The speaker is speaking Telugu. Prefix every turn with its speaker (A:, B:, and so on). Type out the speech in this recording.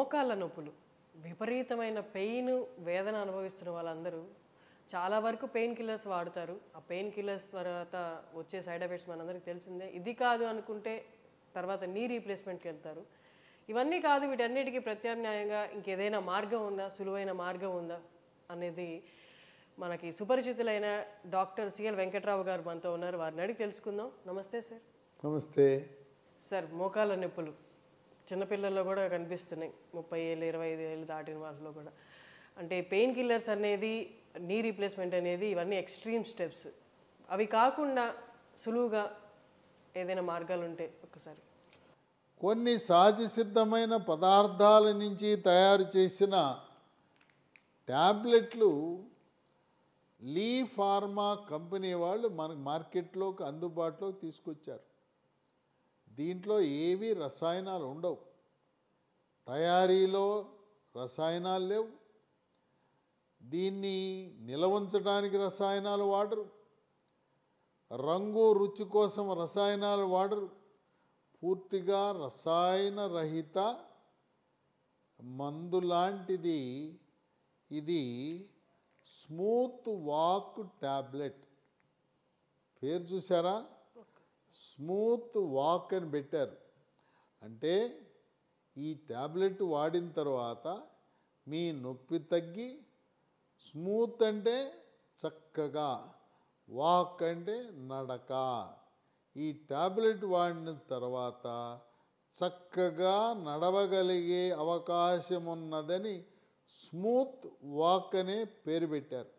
A: మోకాళ్ళ నొప్పులు విపరీతమైన పెయిన్ వేదన అనుభవిస్తున్న వాళ్ళందరూ చాలా వరకు పెయిన్ కిల్లర్స్ వాడతారు. ఆ పెయిన్ కిల్లర్స్ తర్వాత వచ్చే సైడ్ ఎఫెక్ట్స్ మనందరికీ తెలిసిందే. ఇది కాదు అనుకుంటే తర్వాత నీ రీప్లేస్మెంట్కి వెళ్తారు. ఇవన్నీ కాదు, వీటన్నిటికీ ప్రత్యామ్నాయంగా ఇంకేదైనా మార్గం ఉందా, సులువైన మార్గం ఉందా అనేది మనకి సుపరిచితులైన డాక్టర్ సిఎల్ వెంకట్రావు గారు మనతో ఉన్నారు. వారిని అడిగి తెలుసుకుందాం. నమస్తే సార్.
B: నమస్తే
A: సార్, మోకాళ్ళ నొప్పులు చిన్నపిల్లల్లో కూడా కనిపిస్తున్నాయి. 30 ఏళ్ళు 25 ఏళ్ళు దాటిన వాళ్ళలో కూడా. అంటే పెయిన్ కిల్లర్స్ అనేది, నీ రీప్లేస్మెంట్ అనేది ఇవన్నీ ఎక్స్ట్రీమ్ స్టెప్స్. అవి కాకుండా సులువుగా ఏదైనా మార్గాలు ఉంటే ఒక్కసారి.
B: కొన్ని సహజ సిద్ధమైన పదార్థాల నుంచి తయారు చేసిన ట్యాబ్లెట్లు లీ ఫార్మా కంపెనీ వాళ్ళు మనకు మార్కెట్లోకి అందుబాటులోకి తీసుకొచ్చారు. దీంట్లో ఏవి రసాయనాలు ఉండవు, తయారీలో రసాయనాలు లేవు, దీన్ని నిల్వ ఉంచడానికి రసాయనాలు వాడరు, రంగు రుచి కోసం రసాయనాలు వాడరు. పూర్తిగా రసాయన రహిత మందు లాంటిది ఇది. స్మూత్ వాక్ ట్యాబ్లెట్ పేరు చూసారా? స్మూత్ వాక్ అని పెట్టారు. అంటే ఈ ట్యాబ్లెట్ వాడిన తర్వాత మీ నొప్పి తగ్గి, స్మూత్ అంటే చక్కగా, వాక్ అంటే నడక. ఈ ట్యాబ్లెట్ వాడిన తర్వాత చక్కగా నడవగలిగే అవకాశం ఉన్నదని స్మూత్ వాక్ అనే పేరు పెట్టారు.